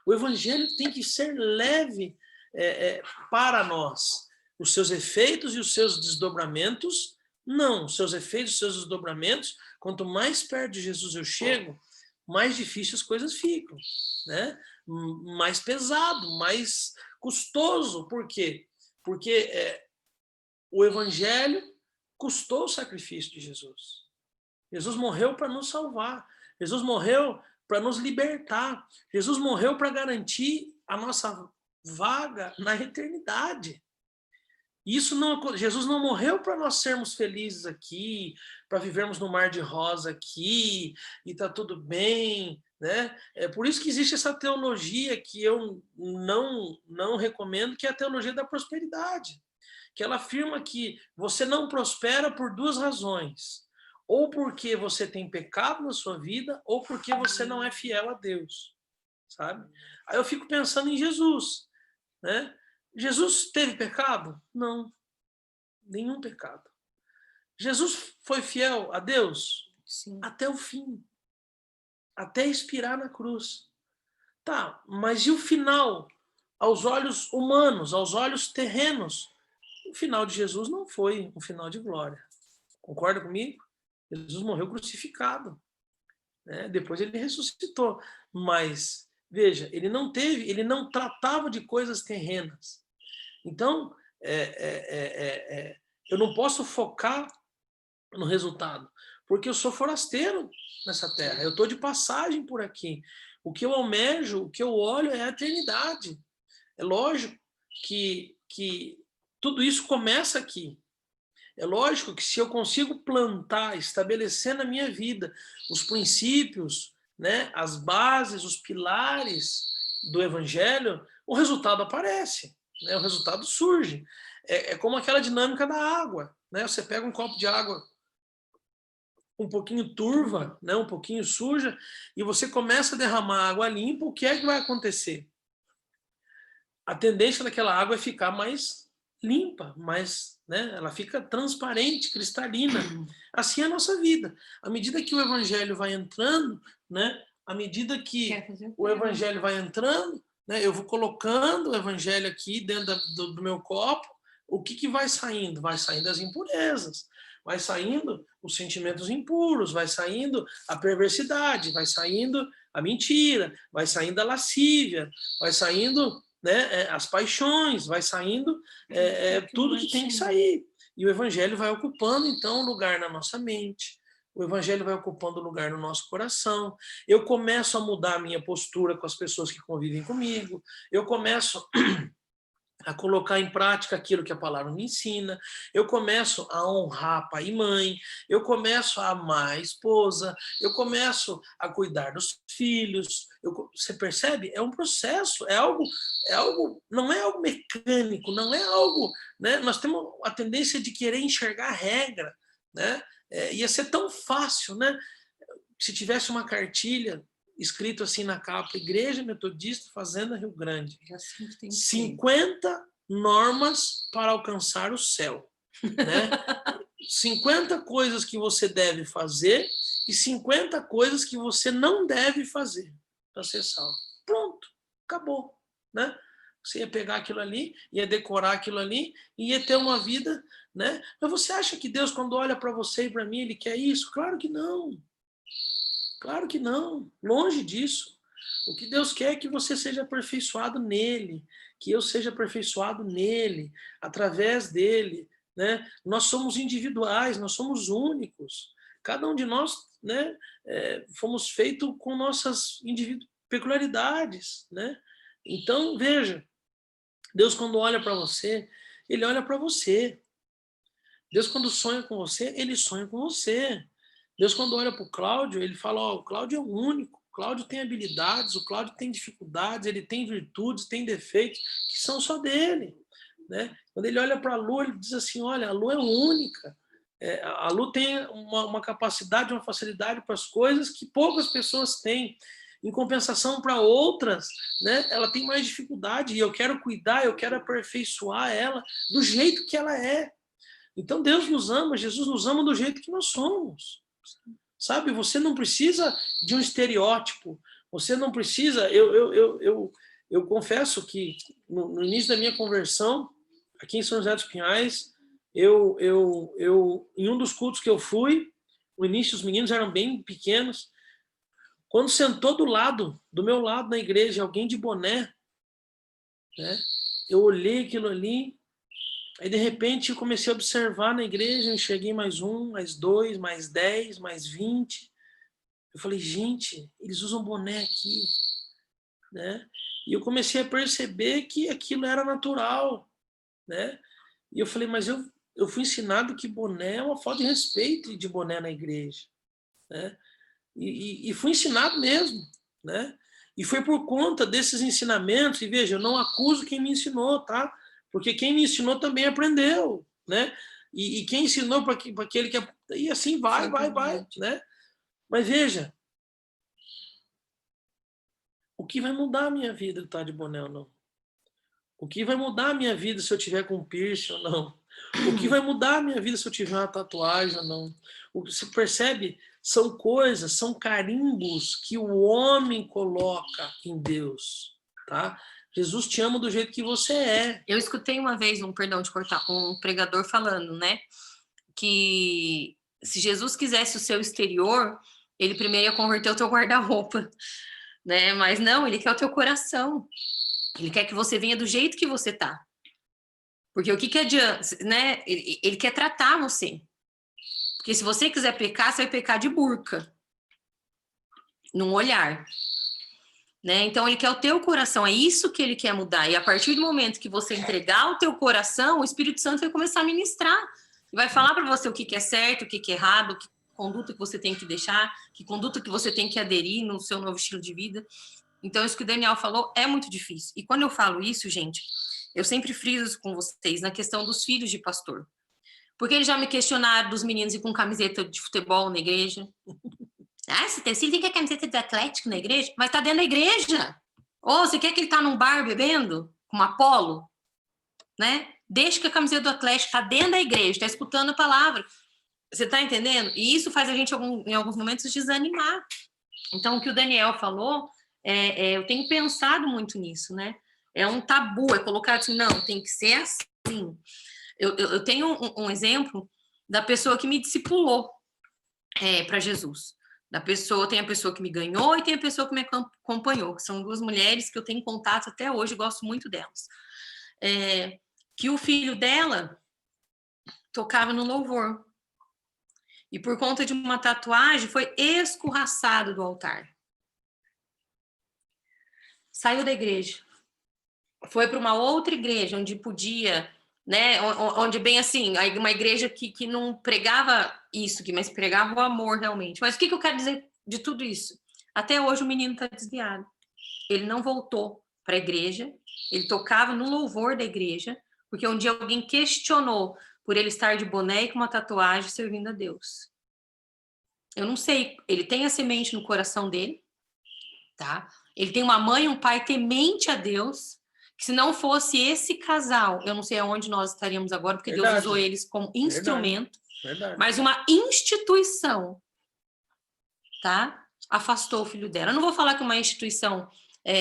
O evangelho tem que ser leve para nós. Os seus efeitos e os seus desdobramentos, não. Os seus efeitos e os seus desdobramentos, quanto mais perto de Jesus eu chego, mais difíceis as coisas ficam, né? Mais pesado, mais custoso. Por quê? Porque o evangelho custou o sacrifício de Jesus. Jesus morreu para nos salvar. Jesus morreu para nos libertar. Jesus morreu para garantir a nossa vaga na eternidade. Jesus não morreu para nós sermos felizes aqui, para vivermos no mar de rosa aqui, e tá tudo bem, né? É por isso que existe essa teologia que eu não recomendo, que é a teologia da prosperidade, que ela afirma que você não prospera por 2 razões, ou porque você tem pecado na sua vida, ou porque você não é fiel a Deus, sabe? Aí eu fico pensando em Jesus, né? Jesus teve pecado? Não, nenhum pecado. Jesus foi fiel a Deus? Sim. Até o fim, até expirar na cruz. Tá, mas e o final? Aos olhos humanos, aos olhos terrenos, o final de Jesus não foi um final de glória. Concorda comigo? Jesus morreu crucificado, né? Depois ele ressuscitou, mas veja, ele não tratava de coisas terrenas. Então, eu não posso focar no resultado, porque eu sou forasteiro nessa terra, eu estou de passagem por aqui. O que eu almejo, o que eu olho é a eternidade. É lógico que tudo isso começa aqui. É lógico que se eu consigo plantar, estabelecer na minha vida os princípios, né, as bases, os pilares do evangelho, o resultado aparece, né, o resultado surge. É como aquela dinâmica da água, né? Você pega um copo de água um pouquinho turva, né, um pouquinho suja, e você começa a derramar água limpa, o que é que vai acontecer? A tendência daquela água é ficar mais limpa, mais, né, ela fica transparente, cristalina. Assim é a nossa vida. À medida que o evangelho vai entrando, né, à medida que o evangelho vai entrando, né, eu vou colocando o evangelho aqui dentro do meu copo, o que vai saindo? Vai saindo as impurezas, vai saindo os sentimentos impuros, vai saindo a perversidade, vai saindo a mentira, vai saindo a lascívia, vai saindo, né, as paixões, vai saindo tudo que tem que sair. E o evangelho vai ocupando, então, lugar na nossa mente, o evangelho vai ocupando lugar no nosso coração. Eu começo a mudar a minha postura com as pessoas que convivem comigo, eu começo a colocar em prática aquilo que a palavra me ensina, eu começo a honrar pai e mãe, eu começo a amar a esposa, eu começo a cuidar dos filhos. Você percebe? É um processo, é algo, não é algo mecânico, não é algo, né? Nós temos a tendência de querer enxergar a regra, né? Ia ser tão fácil, né? Se tivesse uma cartilha escrito assim na capa: Igreja Metodista Fazenda Rio Grande, 50 normas para alcançar o céu, né? 50 coisas que você deve fazer e 50 coisas que você não deve fazer para ser salvo. Pronto, acabou, né? Você ia pegar aquilo ali, ia decorar aquilo ali e ia ter uma vida, né? Mas você acha que Deus, quando olha para você e para mim, ele quer isso? Claro que não. Claro que não, longe disso. O que Deus quer é que você seja aperfeiçoado nele, que eu seja aperfeiçoado nele, através dele, né? Nós somos individuais, nós somos únicos. Cada um de nós, né, fomos feitos com nossas peculiaridades, né? Então, veja, Deus, quando olha para você, ele olha para você. Deus, quando sonha com você, ele sonha com você. Deus, quando olha para o Cláudio, ele fala: ó, o Cláudio é único, o Cláudio tem habilidades, o Cláudio tem dificuldades, ele tem virtudes, tem defeitos que são só dele, né? Quando ele olha para a Lu, ele diz assim: olha, a Lu é única, a Lu tem uma capacidade, uma facilidade para as coisas que poucas pessoas têm. Em compensação, para outras, né, ela tem mais dificuldade, e eu quero cuidar, eu quero aperfeiçoar ela do jeito que ela é. Então Deus nos ama, Jesus nos ama do jeito que nós somos. Sabe, você não precisa de um estereótipo, você não precisa. Eu confesso que no início da minha conversão, aqui em São José dos Pinhais, em um dos cultos que eu fui, no início os meninos eram bem pequenos, quando sentou do meu lado na igreja, alguém de boné, né, eu olhei aquilo ali. Aí, de repente, eu comecei a observar na igreja, eu enxerguei mais um, mais dois, mais 10, mais 20. Eu falei: gente, eles usam boné aqui, né? E eu comecei a perceber que aquilo era natural, né? E eu falei: mas eu fui ensinado que boné é uma falta de respeito de boné na igreja, né? E fui ensinado mesmo, né? E foi por conta desses ensinamentos, e veja, eu não acuso quem me ensinou, tá? Porque quem me ensinou também aprendeu, né? E quem ensinou para aquele que... E assim vai, né? Mas veja, o que vai mudar a minha vida estar de boné ou não? O que vai mudar a minha vida se eu tiver com piercing ou não? O que vai mudar a minha vida se eu tiver uma tatuagem ou não? Você percebe? São coisas, são carimbos que o homem coloca em Deus, tá? Jesus te ama do jeito que você é. Eu escutei uma vez, perdão de cortar, um pregador falando, né, que se Jesus quisesse o seu exterior, ele primeiro ia converter o teu guarda-roupa, né? Mas não, ele quer o teu coração. Ele quer que você venha do jeito que você tá. Porque o que adianta, né? Ele quer tratar você. Porque se você quiser pecar, você vai pecar de burca, num olhar. né? Então, ele quer o teu coração, é isso que ele quer mudar. E a partir do momento que você entregar o teu coração, o Espírito Santo vai começar a ministrar. E vai falar para você o que é certo, o que é errado, que conduta que você tem que deixar, que conduta que você tem que aderir no seu novo estilo de vida. Então, isso que o Daniel falou é muito difícil. E quando eu falo isso, gente, eu sempre friso isso com vocês na questão dos filhos de pastor. Porque eles já me questionaram dos meninos ir com camiseta de futebol na igreja. Ah, se teu filho tem que ter camiseta de Atlético na igreja, mas tá dentro da igreja. Ou você quer que ele tá num bar bebendo com uma polo, né? Deixa que a camiseta do Atlético tá dentro da igreja, tá escutando a palavra. Você tá entendendo? E isso faz a gente, em alguns momentos, desanimar. Então, o que o Daniel falou, eu tenho pensado muito nisso, né? É um tabu, é colocado assim, não, tem que ser assim. Eu tenho um exemplo da pessoa que me discipulou para Jesus. Tem a pessoa que me ganhou e tem a pessoa que me acompanhou, que são duas mulheres que eu tenho contato até hoje, gosto muito delas. Que o filho dela tocava no louvor. E por conta de uma tatuagem, foi escorraçado do altar. Saiu da igreja. Foi para uma outra igreja, onde podia, né? Onde bem assim, uma igreja que não pregava isso, mas pregava o amor realmente. Mas o que eu quero dizer de tudo isso? Até hoje o menino está desviado. Ele não voltou para a igreja, ele tocava no louvor da igreja, porque um dia alguém questionou por ele estar de boné e com uma tatuagem servindo a Deus. Eu não sei, ele tem a semente no coração dele, tá? Ele tem uma mãe e um pai temente a Deus, que se não fosse esse casal, eu não sei aonde nós estaríamos agora, porque Deus usou eles como instrumento, mas uma instituição, tá? Afastou o filho dela. Eu não vou falar que uma instituição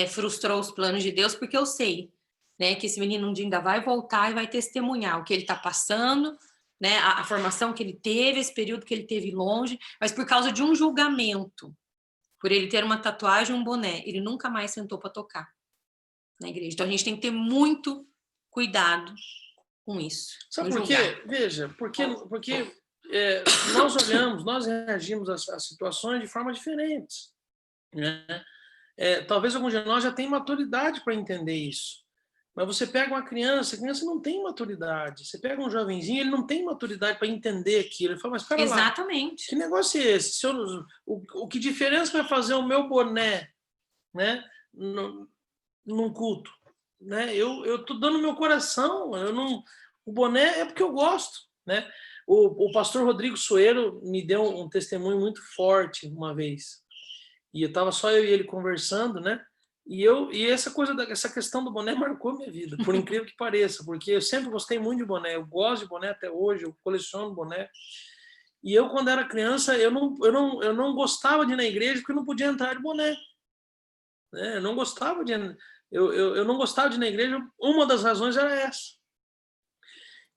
frustrou os planos de Deus, porque eu sei, né, que esse menino um dia ainda vai voltar e vai testemunhar o que ele está passando, né, a formação que ele teve, esse período que ele teve longe, mas por causa de um julgamento, por ele ter uma tatuagem e um boné, ele nunca mais sentou para tocar na igreja. Então a gente tem que ter muito cuidado com isso. Sabe por quê? Veja, porque nós reagimos às situações de forma diferentes, né? Talvez alguns de nós já tenham maturidade para entender isso. Mas você pega uma criança, a criança não tem maturidade. Você pega um jovenzinho, ele não tem maturidade para entender aquilo. Ele fala, mas espera lá. Exatamente. Que negócio é esse? O que diferença vai fazer o meu boné, né, num culto? Né? Eu estou dando meu coração. O boné é porque eu gosto. Né? O pastor Rodrigo Soeiro me deu um testemunho muito forte uma vez. E estava só eu e ele conversando, né? E essa questão do boné marcou minha vida, por incrível que pareça, porque eu sempre gostei muito de boné, eu gosto de boné até hoje, eu coleciono boné. E eu, quando era criança, eu não gostava de ir na igreja porque eu não podia entrar de boné. Né? Eu não gostava de ir na igreja, uma das razões era essa.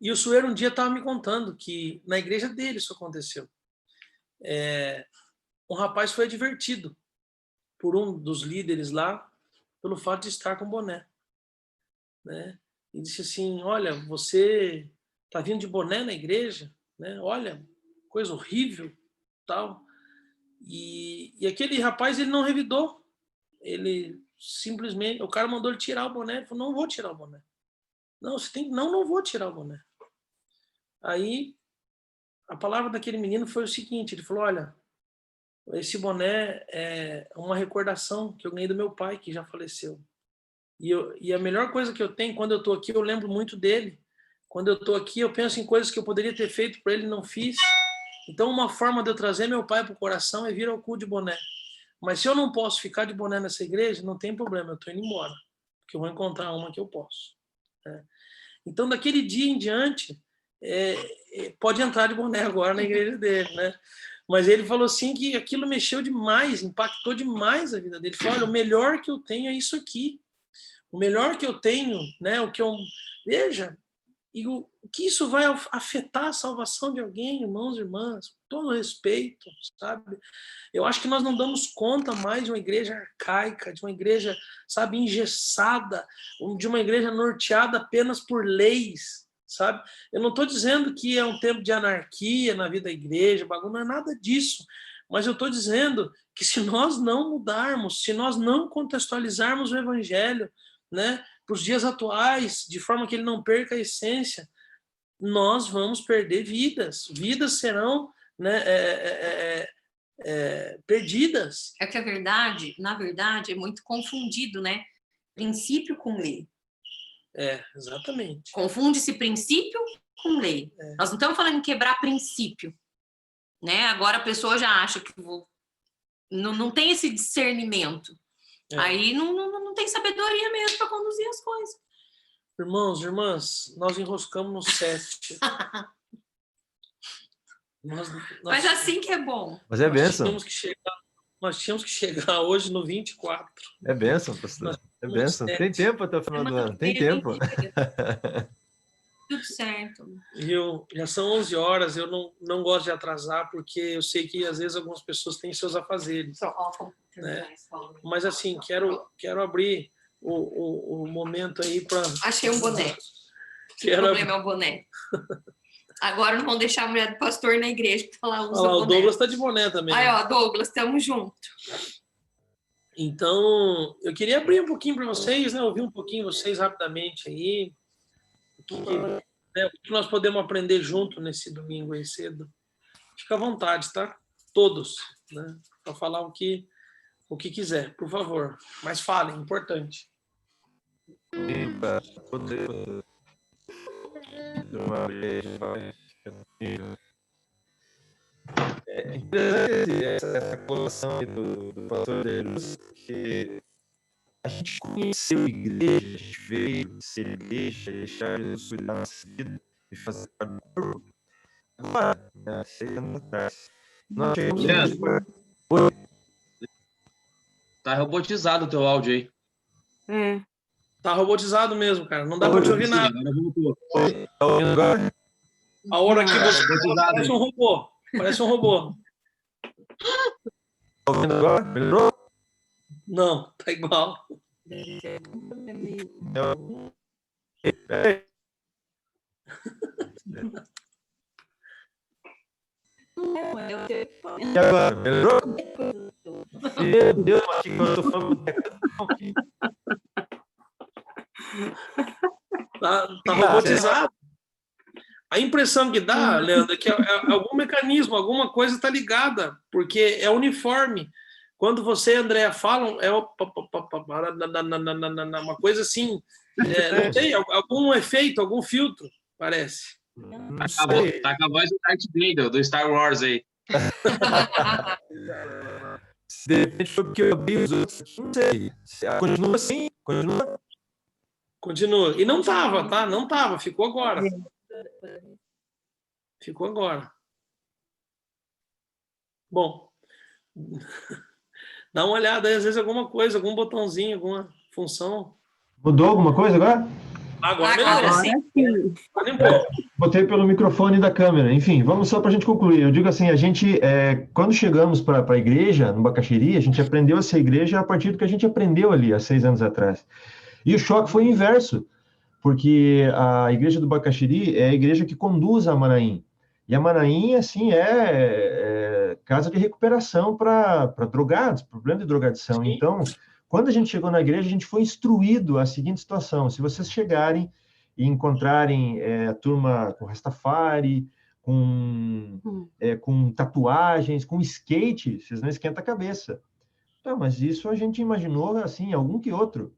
E o Sueiro um dia estava me contando que na igreja dele isso aconteceu. Um rapaz foi advertido por um dos líderes lá, pelo fato de estar com boné. Né? E disse assim, olha, você está vindo de boné na igreja? Né? Olha, coisa horrível. Tal. E aquele rapaz, ele não revidou. Ele simplesmente, o cara mandou ele tirar o boné. Ele falou, não vou tirar o boné. Não vou tirar o boné. Aí, a palavra daquele menino foi o seguinte, ele falou, olha, esse boné é uma recordação que eu ganhei do meu pai, que já faleceu. E a melhor coisa que eu tenho, quando eu estou aqui, eu lembro muito dele. Quando eu estou aqui, eu penso em coisas que eu poderia ter feito para ele e não fiz. Então, uma forma de eu trazer meu pai para o coração é vir ao culto de boné. Mas se eu não posso ficar de boné nessa igreja, não tem problema, eu estou indo embora. Porque eu vou encontrar uma que eu posso. Né? Então, daquele dia em diante, pode entrar de boné agora na igreja dele, né? Mas ele falou assim que aquilo mexeu demais, impactou demais a vida dele. Ele falou, olha, o melhor que eu tenho é isso aqui. O melhor que eu tenho, né? Veja, e o que isso vai afetar a salvação de alguém, irmãos e irmãs, com todo respeito, sabe? Eu acho que nós não damos conta mais de uma igreja arcaica, de uma igreja, sabe, engessada, de uma igreja norteada apenas por leis, sabe? Eu não estou dizendo que é um tempo de anarquia na vida da igreja, bagulho, não é nada disso, Mas eu estou dizendo que se nós não mudarmos, se nós não contextualizarmos o evangelho, né, para os dias atuais, de forma que ele não perca a essência, nós vamos perder vidas. Vidas serão, né, perdidas. É que a verdade, na verdade, é muito confundido, né? Princípio com lei. Exatamente. Confunde-se princípio com lei. Nós não estamos falando em quebrar princípio, né? Agora a pessoa já acha que não tem esse discernimento. Aí não tem sabedoria mesmo para conduzir as coisas. Irmãos, irmãs, nós enroscamos no 7. Mas assim que é bom. Mas é bênção. Nós tínhamos que chegar hoje no 24. É bênção, pastor. É bênção. Tem tempo até o final do ano. Tem tempo. Tudo certo. Já são 11 horas, eu não gosto de atrasar, porque eu sei que às vezes algumas pessoas têm seus afazeres. Né? Mas assim, quero abrir o momento aí para... Achei um boné. O problema é o boné. Agora não vão deixar a mulher do pastor na igreja, porque ela usa o boné. Douglas está de boné também. Aí, ó, Douglas, estamos juntos. Então, eu queria abrir um pouquinho para vocês, né? Ouvir um pouquinho vocês rapidamente aí. O que nós podemos aprender junto nesse domingo aí cedo. Fica à vontade, tá? Todos, né? Para falar o que quiser, por favor. Mas falem, importante. Para poder é interessante essa colocação do pastor Jesus, que a gente conheceu a igreja, a gente veio ser igreja, deixar Jesus cuidar da nossa vida e fazer parte do corpo. Agora, 6 anos atrás, nós chegamos... Tá robotizado o teu áudio aí. Tá robotizado mesmo, cara. Não dá para te ouvir nada. Tá ouvindo agora? A hora que você parece um robô. Parece um robô. Tá ouvindo agora? Melhorou? Não, tá igual. E agora? Melhorou? Meu Deus, mas que eu tô falando. Tá robotizado. A impressão que dá, Leandro, é que algum mecanismo, alguma coisa está ligada, porque é uniforme. Quando você e a Andréa falam, é uma coisa assim, não tem algum efeito, algum filtro, parece. Tá com a voz do Darth Vader, do Star Wars aí. De repente foi porque eu abri os outros, não sei. Continua assim? Continua? Continua. E não tava, tá? Não tava, ficou agora. Ficou agora. Bom, dá uma olhada aí, às vezes alguma coisa, algum botãozinho, alguma função. Mudou alguma coisa agora? Agora sim. Botei pelo microfone da câmera. Enfim, vamos só para a gente concluir. Eu digo assim, a gente, quando chegamos para a igreja, no Bacaxiri, a gente aprendeu a ser igreja a partir do que a gente aprendeu ali, há 6 anos atrás. E o choque foi o inverso, porque a igreja do Bacaxiri é a igreja que conduz a Manaim. E a Manaim, assim, é casa de recuperação para drogados, problema de drogadição. Sim. Então, quando a gente chegou na igreja, a gente foi instruído a seguinte situação: se vocês chegarem e encontrarem a turma com Rastafari, com tatuagens, com skate, vocês não esquentam a cabeça. Então, mas isso a gente imaginou, assim, algum que outro.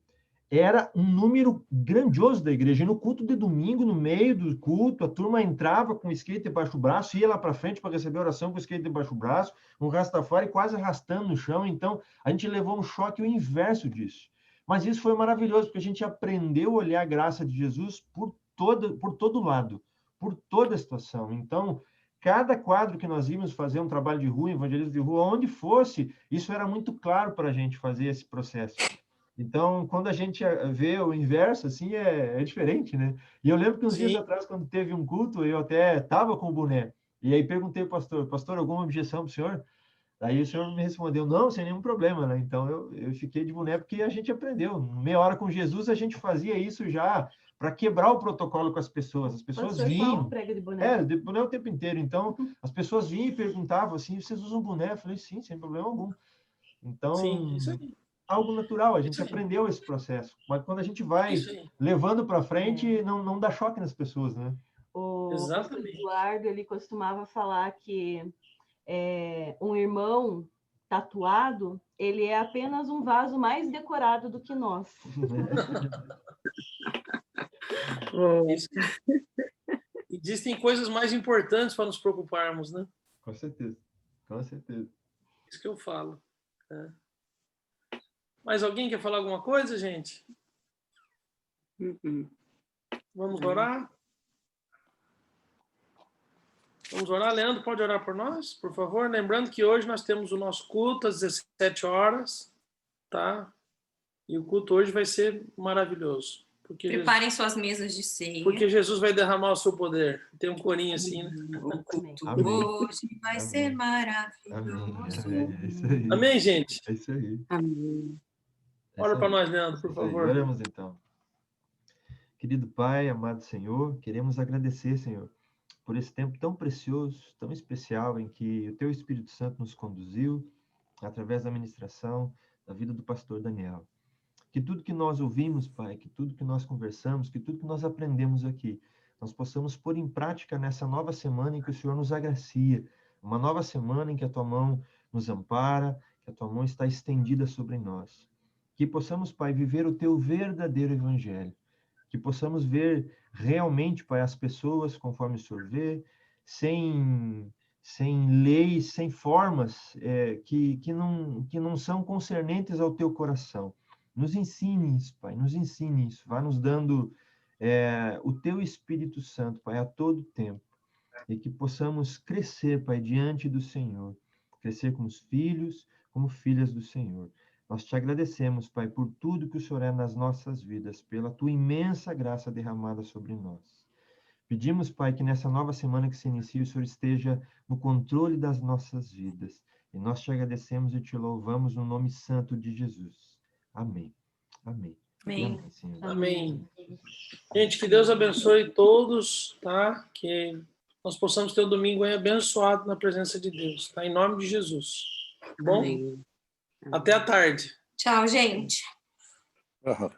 Era um número grandioso da igreja. E no culto de domingo, no meio do culto, a turma entrava com o skate debaixo do braço, ia lá para frente para receber a oração com o skate debaixo do braço, um Rastafari quase arrastando no chão. Então, a gente levou um choque o inverso disso. Mas isso foi maravilhoso, porque a gente aprendeu a olhar a graça de Jesus por todo lado, por toda a situação. Então, cada quadro que nós íamos fazer um trabalho de rua, evangelismo de rua, onde fosse, isso era muito claro para a gente fazer esse processo. Então, quando a gente vê o inverso, assim, é diferente, né? E eu lembro que uns dias atrás, quando teve um culto, eu até estava com o boné. E aí perguntei ao pastor, alguma objeção para o senhor? Aí o senhor me respondeu, não, sem nenhum problema, né? Então, eu fiquei de boné porque a gente aprendeu. Meia hora com Jesus, a gente fazia isso já para quebrar o protocolo com as pessoas. As pessoas Pastor vinham... Paulo prega de boné. de boné o tempo inteiro. Então, as pessoas vinham e perguntavam assim, vocês usam boné? Eu falei, sim, sem problema algum. Então, Sim, isso aí. algo natural, a gente Isso aí. aprendeu esse processo. Mas quando a gente vai Isso aí. levando para frente, não dá choque nas pessoas, né? O pastor Exatamente. Eduardo, ele costumava falar que um irmão tatuado, ele é apenas um vaso mais decorado do que nós. Isso. Existem coisas mais importantes para nos preocuparmos, né? Com certeza, com certeza. Isso que eu falo. Né? Mais alguém quer falar alguma coisa, gente? Vamos orar? Vamos orar? Leandro, pode orar por nós, por favor? Lembrando que hoje nós temos o nosso culto às 17 horas, tá? E o culto hoje vai ser maravilhoso. Preparem suas mesas de ceia. Porque Jesus vai derramar o seu poder. Tem um corinho assim, né? O culto Amém. hoje vai Amém. ser Amém. maravilhoso. É isso aí. Amém, gente? É isso aí. Amém. Ora para nós, Leandro, por Isso aí. favor. Oramos então. Querido Pai, amado Senhor, queremos agradecer, Senhor, por esse tempo tão precioso, tão especial, em que o Teu Espírito Santo nos conduziu, através da ministração da vida do pastor Daniel. Que tudo que nós ouvimos, Pai, que tudo que nós conversamos, que tudo que nós aprendemos aqui, nós possamos pôr em prática nessa nova semana em que o Senhor nos agracia, uma nova semana em que a Tua mão nos ampara, que a Tua mão está estendida sobre nós. Que possamos, Pai, viver o Teu verdadeiro Evangelho, que possamos ver realmente, Pai, as pessoas conforme o Senhor vê, sem leis, sem formas que não são concernentes ao Teu coração. Nos ensine isso, Pai, nos ensine isso. Vá nos dando o Teu Espírito Santo, Pai, a todo tempo. E que possamos crescer, Pai, diante do Senhor. Crescer como filhos, como filhas do Senhor. Nós te agradecemos, Pai, por tudo que o Senhor é nas nossas vidas, pela Tua imensa graça derramada sobre nós. Pedimos, Pai, que nessa nova semana que se inicia, o Senhor esteja no controle das nossas vidas. E nós te agradecemos e te louvamos no nome santo de Jesus. Amém. Amém. Amém. Senhor. Amém. Gente, que Deus abençoe todos, tá? Que nós possamos ter o domingo aí abençoado na presença de Deus, tá? Em nome de Jesus. Tá bom? Amém. Até a tarde. Tchau, gente. Aham.